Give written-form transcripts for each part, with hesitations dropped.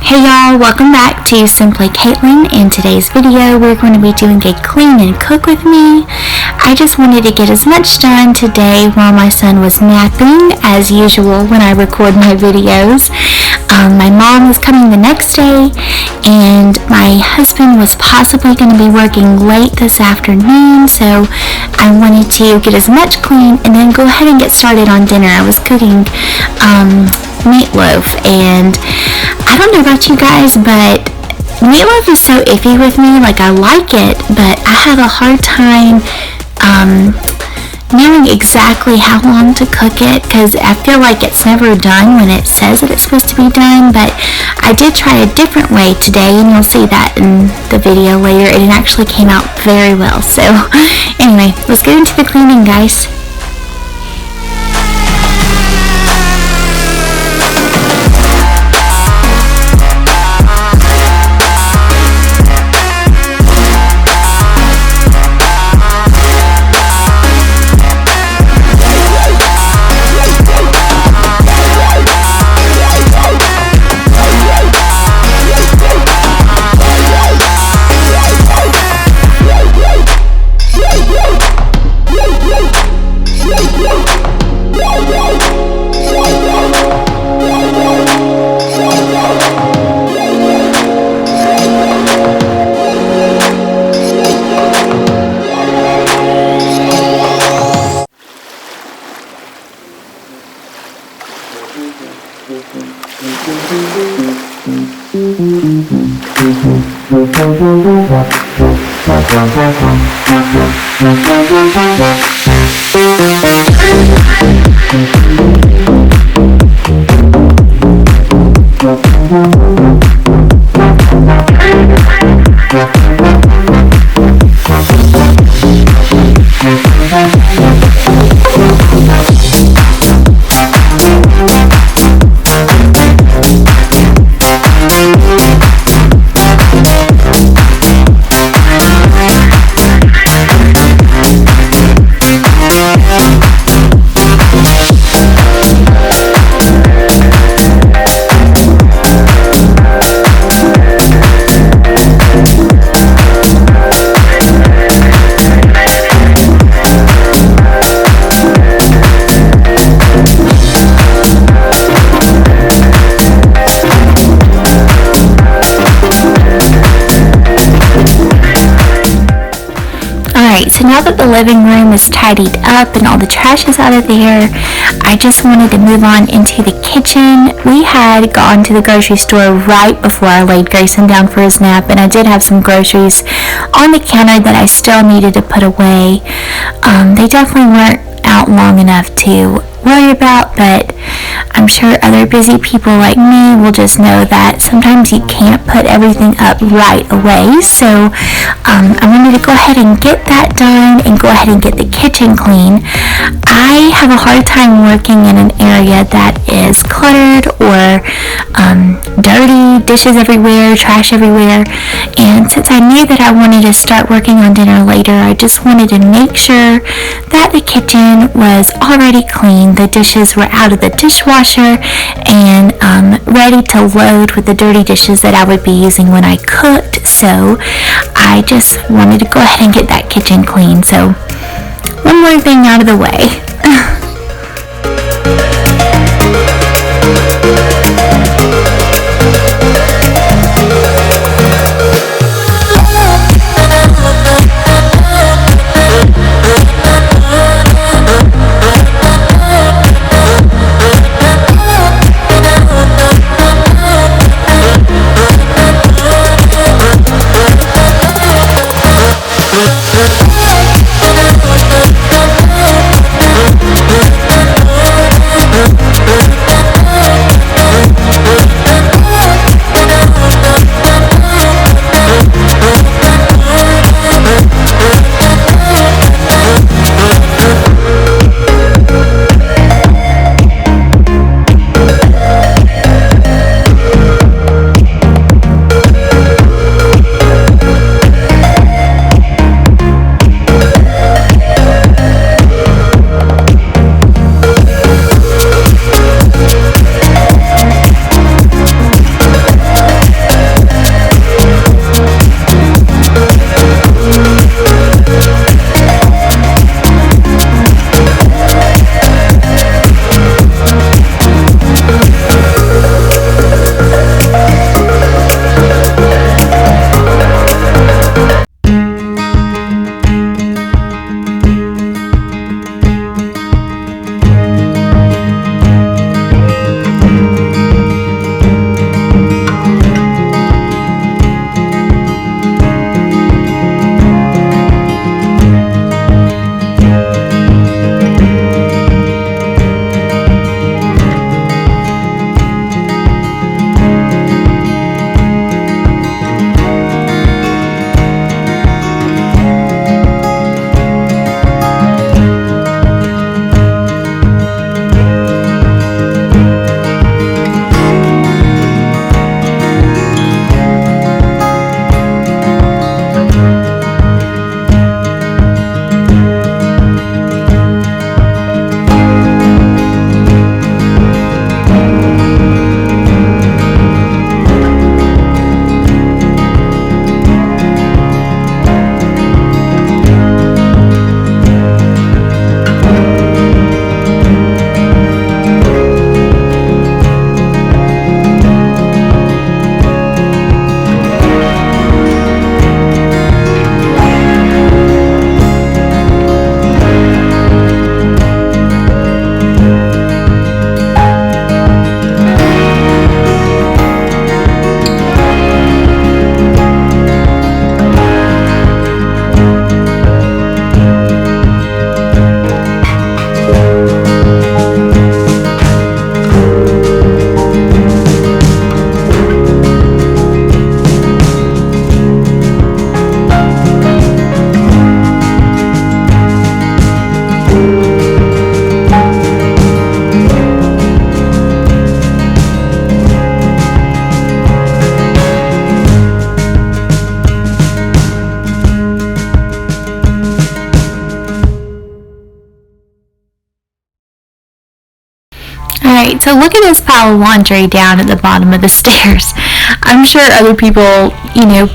Hey y'all, welcome back to Simply Caitlin. In today's video, we're going to be doing a clean and cook with me. I just wanted to get as much done today while my son was napping, as usual when I record my videos. My mom was coming the next day, and my husband was possibly going to be working late this afternoon, so I wanted to get as much clean and then go ahead and get started on dinner. I was cooking meatloaf, and I don't know about you guys, but meatloaf is so iffy with me. Like, I like it, but I have a hard time knowing exactly how long to cook it, because I feel like it's never done when it says that it's supposed to be done. But I did try a different way today, and you'll see that in the video later. It actually came out very well. So anyway, let's get into the cleaning, guys. So now that the living room is tidied up and all the trash is out of there, I just wanted to move on into the kitchen. We had gone to the grocery store right before I laid Grayson down for his nap, and I did have some groceries on the counter that I still needed to put away. They definitely weren't out long enough to worry about, but I'm sure other busy people like me will just know that sometimes you can't put everything up right away. So I wanted to go ahead and get that done and go ahead and get the kitchen clean. I have a hard time working in an area that is cluttered or dirty, dishes everywhere, trash everywhere. And since I knew that I wanted to start working on dinner later, I just wanted to make sure that the kitchen was already clean. The dishes were out of the dishwasher and ready to load with the dirty dishes that I would be using when I cooked. So I just wanted to go ahead and get that kitchen clean. So one more thing out of the way. So look at this pile of laundry down at the bottom of the stairs. I'm sure other people,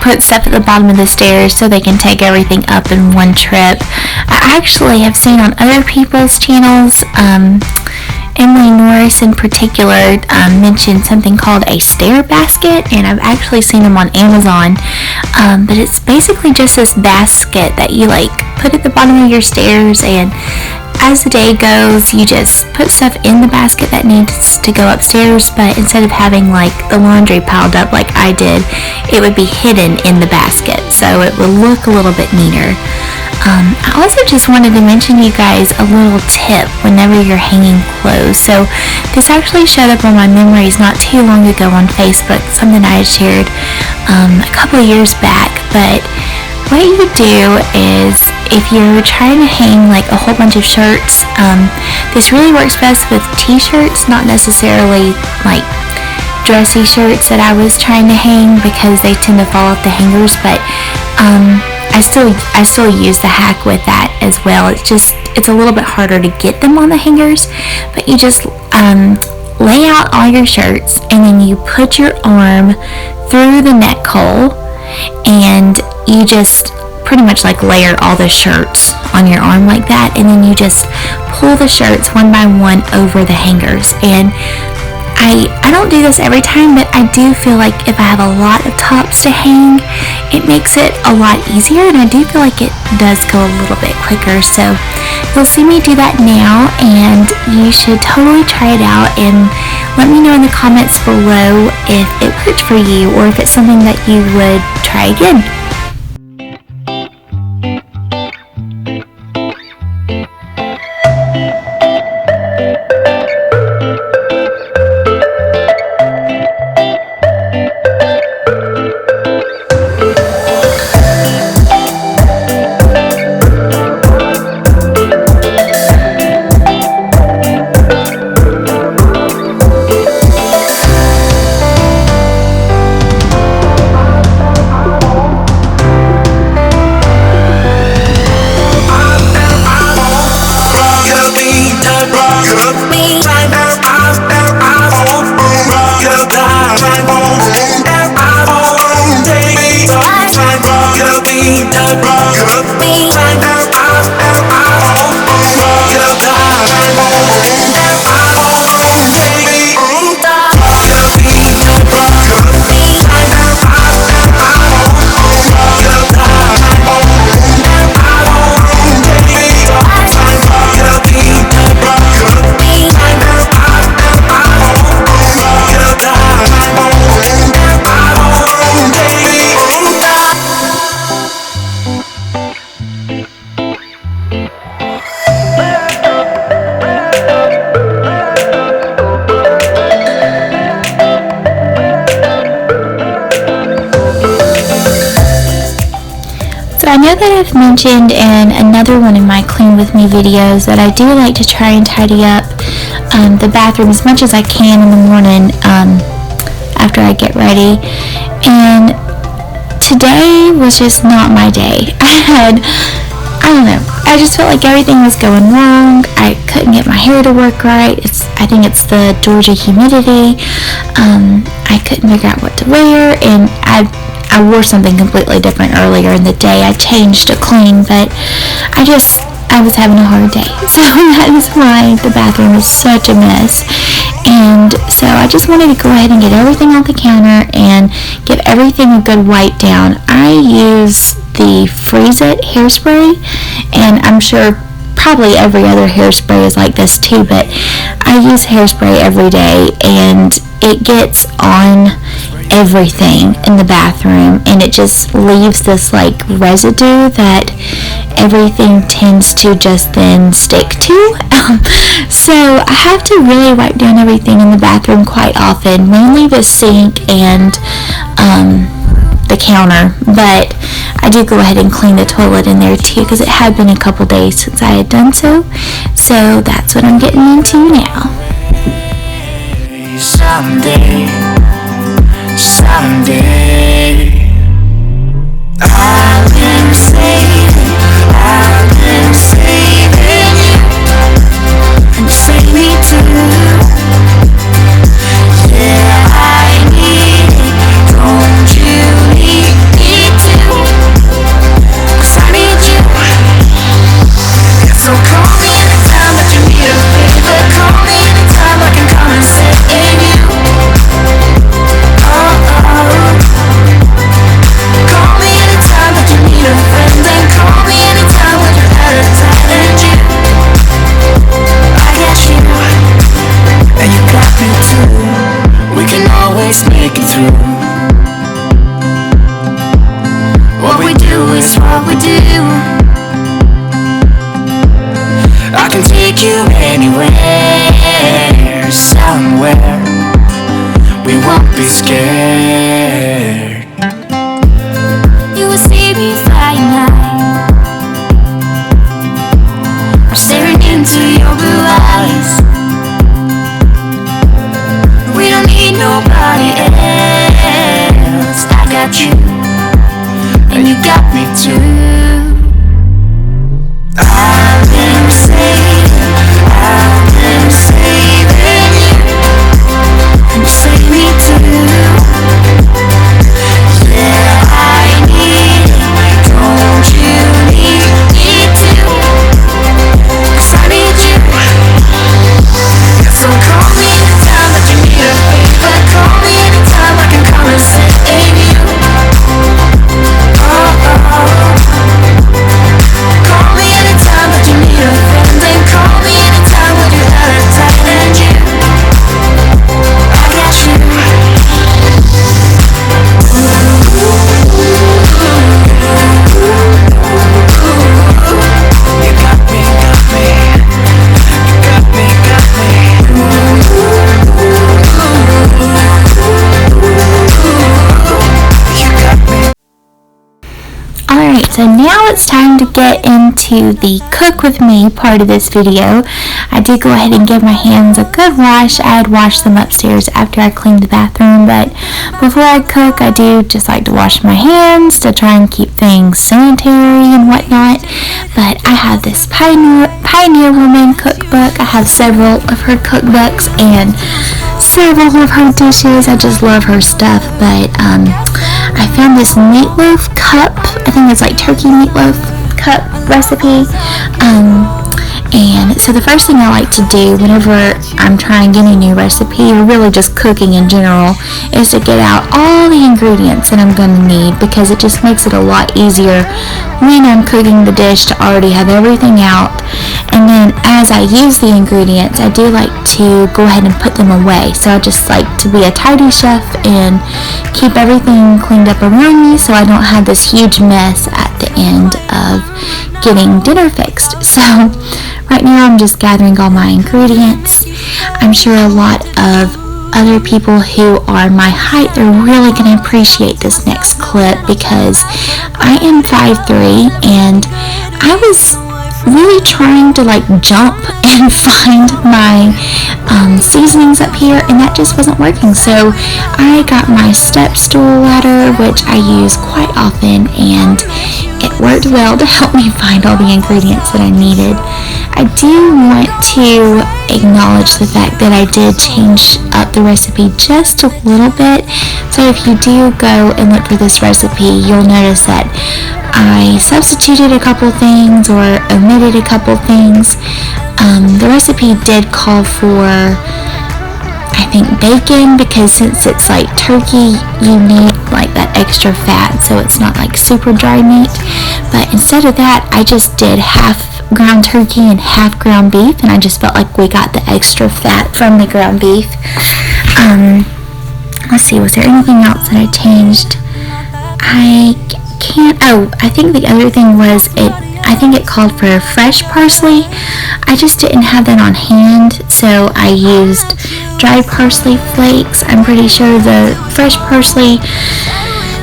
put stuff at the bottom of the stairs so they can take everything up in one trip. I actually have seen on other people's channels, Emily Norris in particular mentioned something called a stair basket, and I've actually seen them on Amazon. But it's basically just this basket that you put at the bottom of your stairs, and as the day goes, you just put stuff in the basket that needs to go upstairs, but instead of having the laundry piled up like I did, it would be hidden in the basket, so it will look a little bit neater. I also just wanted to mention you guys a little tip whenever you're hanging clothes. So this actually showed up on my memories not too long ago on Facebook, something I had shared a couple of years back. But what you do is, if you're trying to hang a whole bunch of shirts, this really works best with t-shirts, not necessarily dressy shirts that I was trying to hang, because they tend to fall off the hangers. But I still use the hack with that as well. It's a little bit harder to get them on the hangers, but you just lay out all your shirts, and then you put your arm through the neck hole, and you just pretty much layer all the shirts on your arm like that, and then you just pull the shirts one by one over the hangers. And I don't do this every time, but I do feel like if I have a lot of tops to hang, it makes it a lot easier, and I do feel like it does go a little bit quicker. So you'll see me do that now, and you should totally try it out, and let me know in the comments below if it worked for you, or if it's something that you would try again. I know that I've mentioned in another one of my Clean With Me videos that I do like to try and tidy up the bathroom as much as I can in the morning after I get ready. And today was just not my day. I don't know, I just felt like everything was going wrong. I couldn't get my hair to work right. I think it's the Georgia humidity. I couldn't figure out what to wear, and I wore something completely different earlier in the day. I changed to clean, but I was having a hard day. So that is why the bathroom is such a mess. And so I just wanted to go ahead and get everything off the counter and give everything a good wipe down. I use the Freeze It hairspray, and I'm sure probably every other hairspray is like this too, but I use hairspray every day, and it gets on everything in the bathroom, and it just leaves this residue that everything tends to just then stick to. So I have to really wipe down everything in the bathroom quite often, mainly the sink and the counter, but I do go ahead and clean the toilet in there too, because it had been a couple days since I had done so. So that's what I'm getting into now. Someday I've been saving you, and save me too. scared. You will see me flying high, I'm staring into your blue eyes. We don't need nobody else. I got you, and you got me too. I've been saving you, and you save me too. Yeah, I need it, don't you need me too? 'Cause I need you. So call me anytime that you need a favor. Call me anytime I can come and save you. Oh, oh. Call me anytime that you need a friend. And call me anytime when you're not as tight and you. I got you. You got me, got me. You got me, got me. You got me. Alright, so now it's time to get into the cook with me part of this video. I did go ahead and give my hands a good wash. I had washed them upstairs after I cleaned the bathroom, but before I cook, I do just like to wash my hands to try and keep things sanitary and whatnot. But I have this Pioneer Woman cookbook. I have several of her cookbooks and several of her dishes. I just love her stuff, but I found this meatloaf cup. I think it's like turkey meatloaf cup recipe. And so the first thing I like to do whenever I'm trying any new recipe, or really just cooking in general, is to get out all the ingredients that I'm going to need, because it just makes it a lot easier when I'm cooking the dish to already have everything out. And then as I use the ingredients, I do like to go ahead and put them away. So I just like to be a tidy chef and keep everything cleaned up around me so I don't have this huge mess at the end of getting dinner fixed. So right now I'm just gathering all my ingredients. I'm sure a lot of other people who are my height are really going to appreciate this next clip, because I am 5'3", and I was really trying to like jump and find my seasonings up here, and that just wasn't working. So I got my step stool ladder, which I use quite often, and it worked well to help me find all the ingredients that I needed. I do want to acknowledge the fact that I did change up the recipe just a little bit. So if you do go and look for this recipe, you'll notice that I substituted a couple things or omitted a couple things. The recipe did call for, I think, bacon, because since it's like turkey, you need like that extra fat, so it's not like super dry meat. But instead of that, I just did half ground turkey and half ground beef, and I just felt like we got the extra fat from the ground beef. Let's see, was there anything else that I changed? I think the other thing was I think it called for fresh parsley. I just didn't have that on hand, so I used dried parsley flakes. I'm pretty sure the fresh parsley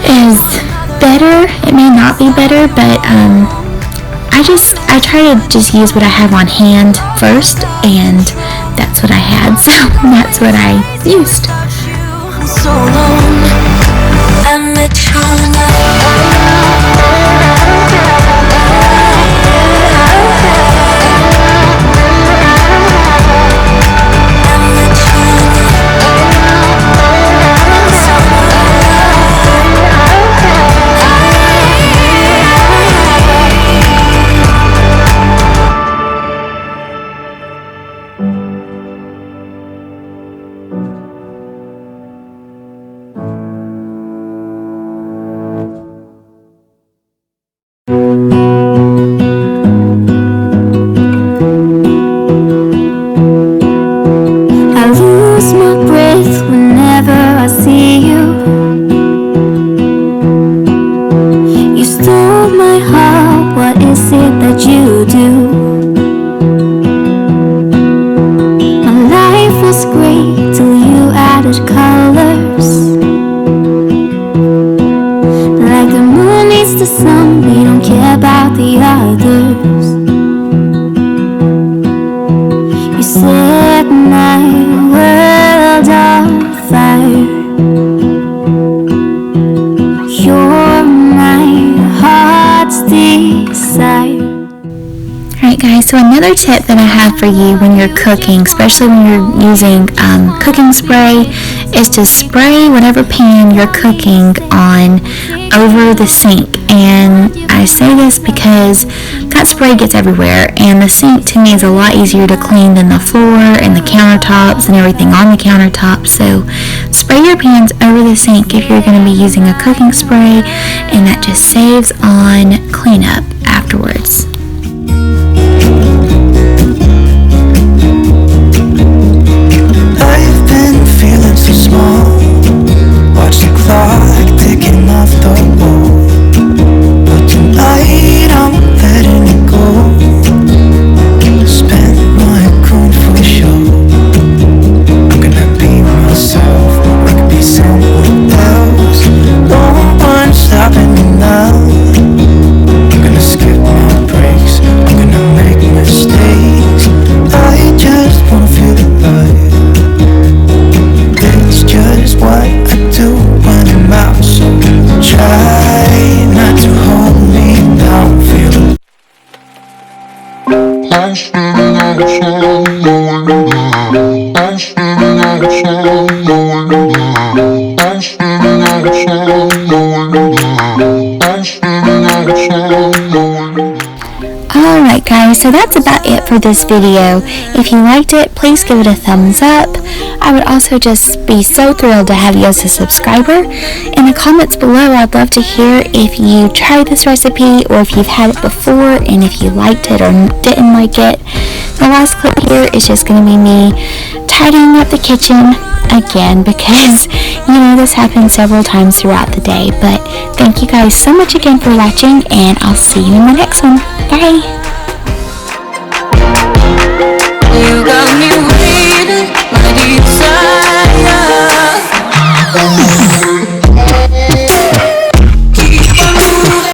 is better. It may not be better, but I try to just use what I have on hand first, and that's what I had, so that's what I used. So long, I met you So another tip that I have for you when you're cooking, especially when you're using cooking spray, is to spray whatever pan you're cooking on over the sink. And I say this because that spray gets everywhere, and the sink to me is a lot easier to clean than the floor and the countertops and everything on the countertops. So spray your pans over the sink if you're going to be using a cooking spray, and that just saves on cleanup afterwards. I've been feeling so small. Watch the clock ticking off the wall. But tonight I'm letting it go. Spend my coin for sure. I'm gonna be myself. I could be someone else. No one's stopping me now. I'm gonna skip my breaks. I'm gonna make mistakes. I just wanna feel alive. It's just what I do when I'm out. So try not to hold me down. Feel it. I'm standing outside, knowing that. I'm standing outside, knowing that. I'm standing outside, knowing that. I'm standing outside, knowing that. Alright guys, so that's about it for this video. If you liked it, please give it a thumbs up. I would also just be so thrilled to have you as a subscriber. In the comments below, I'd love to hear if you tried this recipe or if you've had it before and if you liked it or didn't like it. The last clip here is just going to be me tidying up the kitchen again because, you know, this happens several times throughout the day. But thank you guys so much again for watching, and I'll see you in the next one. Bye!